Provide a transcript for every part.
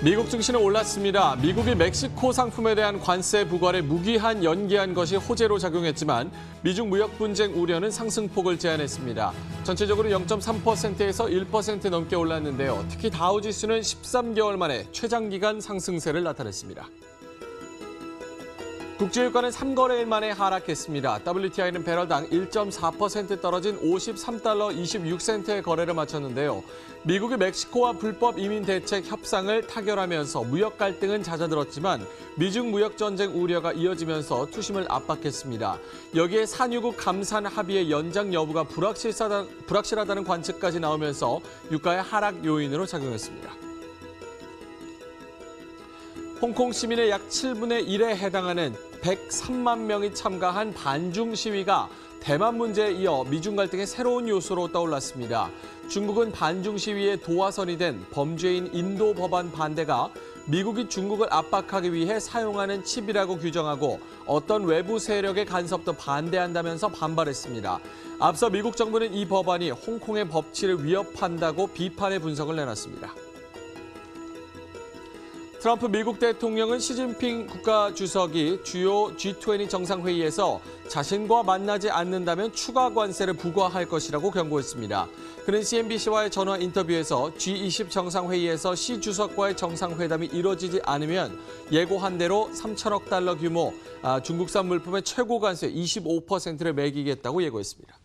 미국 증시는 올랐습니다. 미국이 멕시코 상품에 대한 관세 부과를 무기한 연기한 것이 호재로 작용했지만 미중 무역 분쟁 우려는 상승폭을 제한했습니다. 전체적으로 0.3%에서 1% 넘게 올랐는데요. 특히 다우지수는 13개월 만에 최장기간 상승세를 나타냈습니다. 국제유가는 3거래일 만에 하락했습니다. WTI는 배럴당 1.4% 떨어진 53달러 26센트의 거래를 마쳤는데요. 미국이 멕시코와 불법 이민 대책 협상을 타결하면서 무역 갈등은 잦아들었지만 미중 무역 전쟁 우려가 이어지면서 투심을 압박했습니다. 여기에 산유국 감산 합의의 연장 여부가 불확실하다는 관측까지 나오면서 유가의 하락 요인으로 작용했습니다. 홍콩 시민의 약 7분의 1에 해당하는 103만 명이 참가한 반중 시위가 대만 문제에 이어 미중 갈등의 새로운 요소로 떠올랐습니다. 중국은 반중 시위의 도화선이 된 범죄인 인도 법안 반대가 미국이 중국을 압박하기 위해 사용하는 칩이라고 규정하고 어떤 외부 세력의 간섭도 반대한다면서 반발했습니다. 앞서 미국 정부는 이 법안이 홍콩의 법치를 위협한다고 비판의 분석을 내놨습니다. 트럼프 미국 대통령은 시진핑 국가주석이 주요 G20 정상회의에서 자신과 만나지 않는다면 추가 관세를 부과할 것이라고 경고했습니다. 그는 CNBC와의 전화 인터뷰에서 G20 정상회의에서 시 주석과의 정상회담이 이뤄지지 않으면 예고한 대로 3천억 달러 규모 중국산 물품의 최고 관세 25%를 매기겠다고 예고했습니다.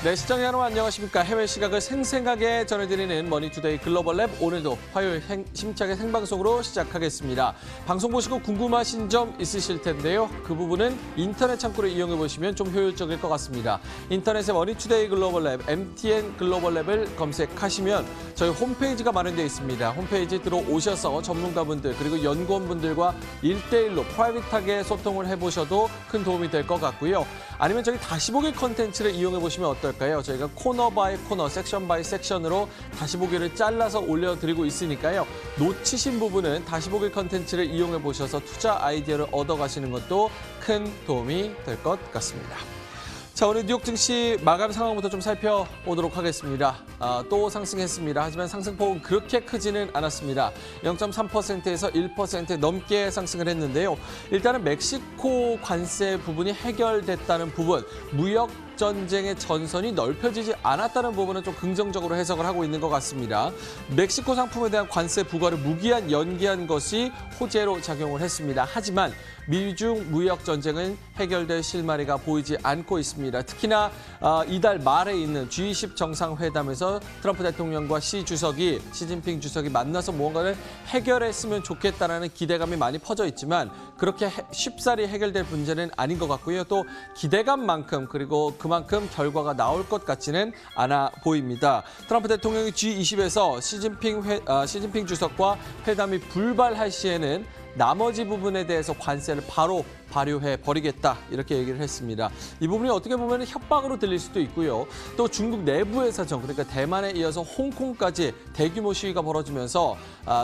네, 시청자 여러분 안녕하십니까. 해외 시각을 생생하게 전해드리는 머니투데이 글로벌랩 오늘도 화요일 힘차게 생방송으로 시작하겠습니다. 방송 보시고 궁금하신 점 있으실 텐데요. 그 부분은 인터넷 창구를 이용해 보시면 좀 효율적일 것 같습니다. 인터넷에 머니투데이 글로벌랩, MTN 글로벌랩을 검색하시면 저희 홈페이지가 마련되어 있습니다. 홈페이지 들어오셔서 전문가분들 그리고 연구원분들과 1대1로 프라이빗하게 소통을 해보셔도 큰 도움이 될 것 같고요. 아니면 저희 다시 보기 컨텐츠를 이용해 보시면 어떨까요? 저희가 코너 바이 코너, 섹션 바이 섹션으로 다시 보기를 잘라서 올려드리고 있으니까요. 놓치신 부분은 다시 보기 컨텐츠를 이용해 보셔서 투자 아이디어를 얻어가시는 것도 큰 도움이 될 것 같습니다. 자, 오늘 뉴욕 증시 마감 상황부터 좀 살펴보도록 하겠습니다. 또 상승했습니다. 하지만 상승폭은 그렇게 크지는 않았습니다. 0.3%에서 1% 넘게 상승을 했는데요. 일단은 멕시코 관세 부분이 해결됐다는 부분, 무역 전쟁의 전선이 넓혀지지 않았다는 부분은 좀 긍정적으로 해석을 하고 있는 것 같습니다. 멕시코 상품에 대한 관세 부과를 무기한 연기한 것이 호재로 작용을 했습니다. 하지만 미중 무역 전쟁은 해결될 실마리가 보이지 않고 있습니다. 특히나 이달 말에 있는 G20 정상회담에서 트럼프 대통령과 시진핑 주석이 만나서 무언가를 해결했으면 좋겠다는 기대감이 많이 퍼져 있지만 그렇게 쉽사리 해결될 문제는 아닌 것 같고요. 또 기대감만큼 그리고 그만큼 결과가 나올 것 같지는 않아 보입니다. 트럼프 대통령이 G20에서 시진핑 주석과 회담이 불발할 시에는 나머지 부분에 대해서 관세를 바로 발효해 버리겠다 이렇게 얘기를 했습니다. 이 부분이 어떻게 보면 협박으로 들릴 수도 있고요. 또 중국 내부의 사정, 그러니까 대만에 이어서 홍콩까지 대규모 시위가 벌어지면서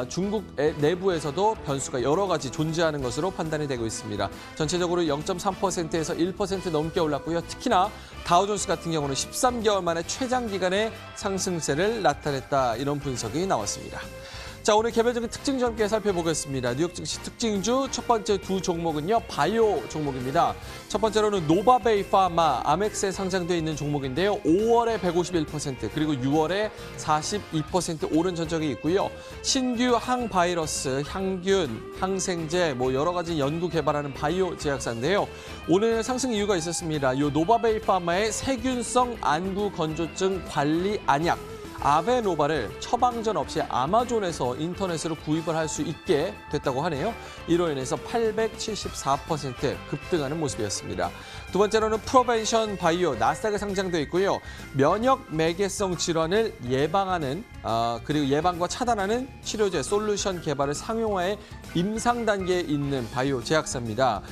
중국 내부에서도 변수가 여러 가지 존재하는 것으로 판단이 되고 있습니다. 전체적으로 0.3%에서 1% 넘게 올랐고요. 특히나 다우존스 같은 경우는 13개월 만에 최장기간의 상승세를 나타냈다 이런 분석이 나왔습니다. 자, 오늘 개별적인 특징 좀 함께 살펴보겠습니다. 뉴욕 증시 특징주 첫 번째 두 종목은요. 바이오 종목입니다. 첫 번째로는 노바베이 파마, 아멕스에 상장되어 있는 종목인데요. 5월에 151%, 그리고 6월에 42% 오른 전적이 있고요. 신규 항바이러스, 향균, 항생제, 여러 가지 연구 개발하는 바이오 제약사인데요. 오늘 상승 이유가 있었습니다. 이 노바베이 파마의 세균성 안구 건조증 관리 안약, 아베노바를 처방전 없이 아마존에서 인터넷으로 구입을 할 수 있게 됐다고 하네요. 이로 인해서 874% 급등하는 모습이었습니다. 두 번째로는 프로벤션 바이오, 나스닥에 상장되어 있고요. 면역 매개성 질환을 예방하는 그리고 예방과 차단하는 치료제 솔루션 개발을 상용화해 임상 단계에 있는 바이오 제약사입니다.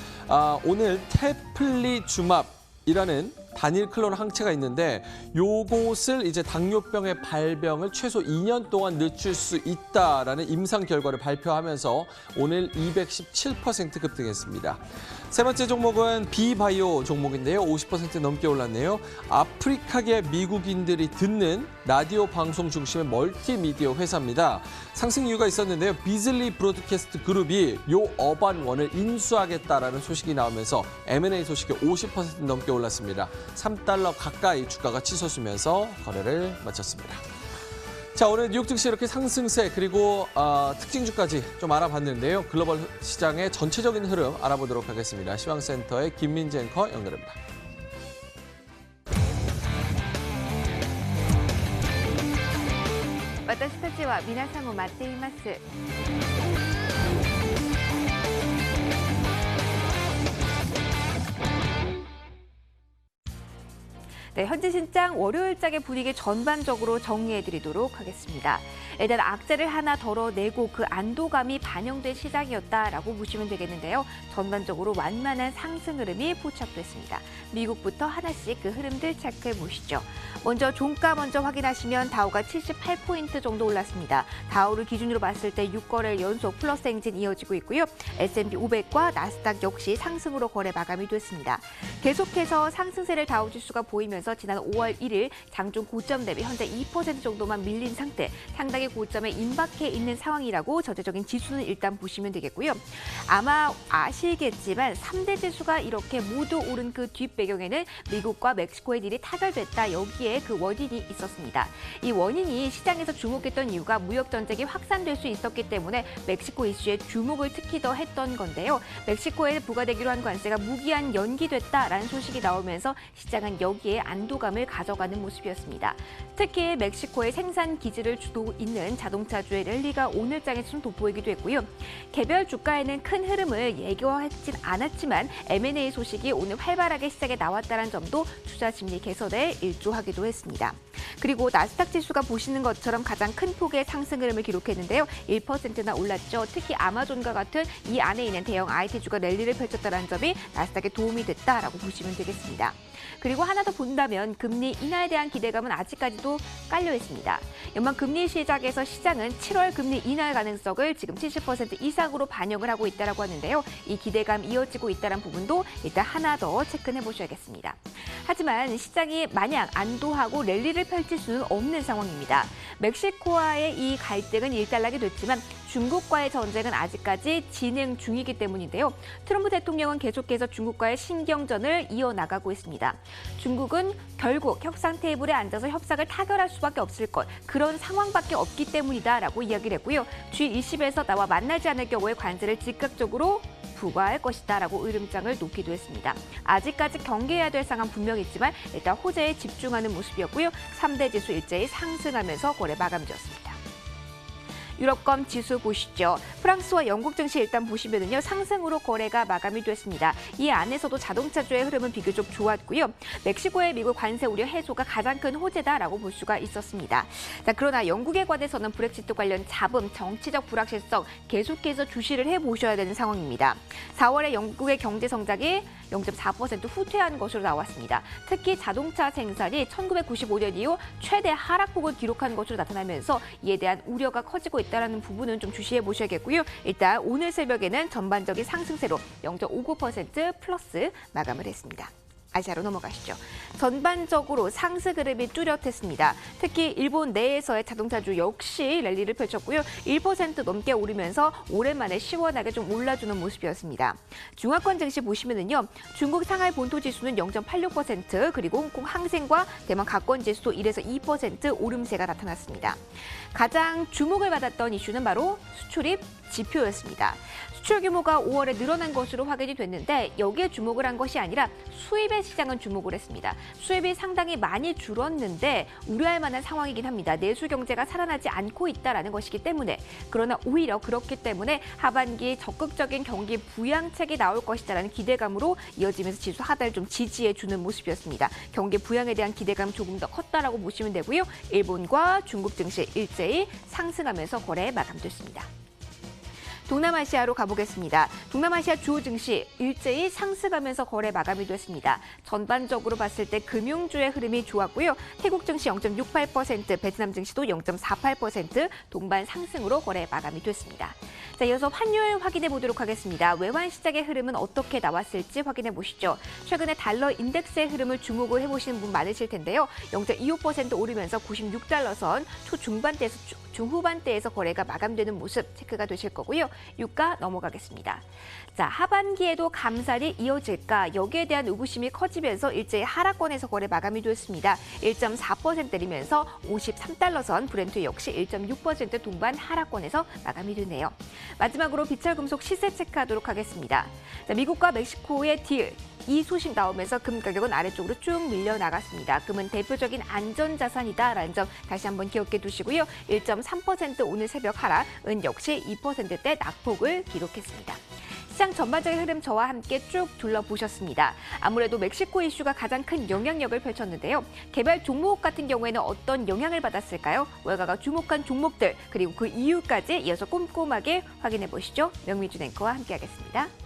오늘 테플리주맙이라는 단일 클론 항체가 있는데 요것을 이제 당뇨병의 발병을 최소 2년 동안 늦출 수 있다라는 임상 결과를 발표하면서 오늘 217% 급등했습니다. 세 번째 종목은 비바이오 종목인데요. 50% 넘게 올랐네요. 아프리카계 미국인들이 듣는 라디오 방송 중심의 멀티미디어 회사입니다. 상승 이유가 있었는데요. 비즐리 브로드캐스트 그룹이 요 어반원을 인수하겠다라는 소식이 나오면서 M&A 소식이 50% 넘게 올랐습니다. 3달러 가까이 주가가 치솟으면서 거래를 마쳤습니다. 자, 오늘 뉴욕 증시 이렇게 상승세 그리고 특징주까지 좀 알아봤는데요. 글로벌 시장의 전체적인 흐름 알아보도록 하겠습니다. 시황센터의 김민재 앵커 연결합니다. 私たちは皆さんを待っています。 네, 현지 신장 월요일장의 분위기 전반적으로 정리해드리도록 하겠습니다. 일단 악재를 하나 덜어내고 그 안도감이 반영된 시장이었다라고 보시면 되겠는데요. 전반적으로 완만한 상승 흐름이 포착됐습니다. 미국부터 하나씩 그 흐름들 체크해 보시죠. 먼저 종가 먼저 확인하시면 다우가 78포인트 정도 올랐습니다. 다우를 기준으로 봤을 때 6거래일 연속 플러스 행진 이어지고 있고요. S&P 500과 나스닥 역시 상승으로 거래 마감이 됐습니다. 계속해서 상승세를 다우지수가 보이면서 지난 5월 1일 장중 고점 대비 현재 2% 정도만 밀린 상태, 상당히 고점에 임박해 있는 상황이라고 전체적인 지수는 일단 보시면 되겠고요. 아마 아시겠지만 3대 지수가 이렇게 모두 오른 그 뒷배경에는 미국과 멕시코의 딜이 타결됐다. 여기에 그 원인이 있었습니다. 이 원인이 시장에서 주목했던 이유가 무역 전쟁이 확산될 수 있었기 때문에 멕시코 이슈에 주목을 특히 더 했던 건데요. 메xi코에 부과되기로 한 관세가 무기한 연기됐다라는 소식이 나오면서 시장은 여기에 안도감을 가져가는 모습이었습니다. 특히 멕시코의 생산 기지를 주도 있는 자동차주의 랠리가 오늘장에서 좀 돋보이기도 했고요. 개별 주가에는 큰 흐름을 예고하진 않았지만 M&A 소식이 오늘 활발하게 시장에 나왔다는 점도 투자 심리 개선에 일조하기도 했습니다. 그리고 나스닥 지수가 보시는 것처럼 가장 큰 폭의 상승 흐름을 기록했는데요. 1%나 올랐죠. 특히 아마존과 같은 이 안에 있는 대형 IT주가 랠리를 펼쳤다는 점이 나스닥에 도움이 됐다라고 보시면 되겠습니다. 그리고 하나 더 본다면 금리 인하에 대한 기대감은 아직까지도 깔려 있습니다. 연방 금리 시작에서 시장은 7월 금리 인하 가능성을 지금 70% 이상으로 반영을 하고 있다고 하는데요. 이 기대감 이어지고 있다는 부분도 일단 하나 더 체크해 보셔야겠습니다. 하지만 시장이 마냥 안도하고 랠리를 펼칠 수는 없는 상황입니다. 멕시코와의 이 갈등은 일단락이 됐지만 중국과의 전쟁은 아직까지 진행 중이기 때문인데요. 트럼프 대통령은 계속해서 중국과의 신경전을 이어나가고 있습니다. 중국은 결국 협상 테이블에 앉아서 협상을 타결할 수밖에 없을 것, 그런 상황밖에 없기 때문이다라고 이야기를 했고요. G20에서 나와 만나지 않을 경우에 관세를 즉각적으로 부과할 것이다라고 으름장을 놓기도 했습니다. 아직까지 경계해야 될 상황 분명히 있지만 일단 호재에 집중하는 모습이었고요. 3대 지수 일제히 상승하면서 거래 마감되었습니다. 유럽권 지수 보시죠. 프랑스와 영국 증시 일단 보시면은요, 상승으로 거래가 마감이 됐습니다. 이 안에서도 자동차주의 흐름은 비교적 좋았고요. 멕시코의 미국 관세 우려 해소가 가장 큰 호재다라고 볼 수가 있었습니다. 자, 그러나 영국에 관해서는 브렉시트 관련 잡음, 정치적 불확실성 계속해서 주시를 해보셔야 되는 상황입니다. 4월에 영국의 경제 성장이 0.4% 후퇴한 것으로 나왔습니다. 특히 자동차 생산이 1995년 이후 최대 하락폭을 기록한 것으로 나타나면서 이에 대한 우려가 커지고 있다는 부분은 좀 주시해 보셔야겠고요. 일단 오늘 새벽에는 전반적인 상승세로 0.59% 플러스 마감을 했습니다. 아시아로 넘어가시죠. 전반적으로 상승 흐름이 뚜렷했습니다. 특히 일본 내에서의 자동차주 역시 랠리를 펼쳤고요. 1% 넘게 오르면서 오랜만에 시원하게 좀 올라주는 모습이었습니다. 중화권 증시 보시면은요, 중국 상하이 본토 지수는 0.86%, 그리고 홍콩 항생과 대만 가권 지수도 1에서 2% 오름세가 나타났습니다. 가장 주목을 받았던 이슈는 바로 수출입 지표였습니다. 수출 규모가 5월에 늘어난 것으로 확인이 됐는데 여기에 주목을 한 것이 아니라 수입의 시장은 주목을 했습니다. 수입이 상당히 많이 줄었는데 우려할 만한 상황이긴 합니다. 내수 경제가 살아나지 않고 있다는 것이기 때문에. 그러나 오히려 그렇기 때문에 하반기 적극적인 경기 부양책이 나올 것이다라는 기대감으로 이어지면서 지수 하단을 좀 지지해 주는 모습이었습니다. 경기 부양에 대한 기대감이 조금 더 컸다라고 보시면 되고요. 일본과 중국 증시 일제히 상승하면서 거래에 마감됐습니다. 동남아시아로 가보겠습니다. 동남아시아 주요 증시 일제히 상승하면서 거래 마감이 됐습니다. 전반적으로 봤을 때 금융주의 흐름이 좋았고요. 태국 증시 0.68%, 베트남 증시도 0.48% 동반 상승으로 거래 마감이 됐습니다. 자, 이어서 환율 확인해 보도록 하겠습니다. 외환 시장의 흐름은 어떻게 나왔을지 확인해 보시죠. 최근에 달러 인덱스의 흐름을 주목을 해보시는 분 많으실 텐데요. 0.25% 오르면서 96달러 선 초중반대에서 중후반대에서 거래가 마감되는 모습 체크가 되실 거고요. 유가 넘어가겠습니다. 자, 하반기에도 감살이 이어질까? 여기에 대한 의구심이 커지면서 일제히 하락권에서 거래 마감이 됐습니다. 1.4% 내리면서 53달러 선, 브렌트 역시 1.6% 동반 하락권에서 마감이 되네요. 마지막으로 비철금속 시세 체크하도록 하겠습니다. 자, 미국과 멕시코의 딜. 이 소식 나오면서 금 가격은 아래쪽으로 쭉 밀려 나갔습니다. 금은 대표적인 안전자산이다라는 점 다시 한번 기억해 두시고요. 1.3% 오늘 새벽 하락, 은 역시 2%대 낙폭을 기록했습니다. 시장 전반적인 흐름 저와 함께 쭉 둘러보셨습니다. 아무래도 멕시코 이슈가 가장 큰 영향력을 펼쳤는데요. 개별 종목 같은 경우에는 어떤 영향을 받았을까요? 월가가 주목한 종목들 그리고 그 이유까지 이어서 꼼꼼하게 확인해 보시죠. 명미준 앵커와 함께하겠습니다.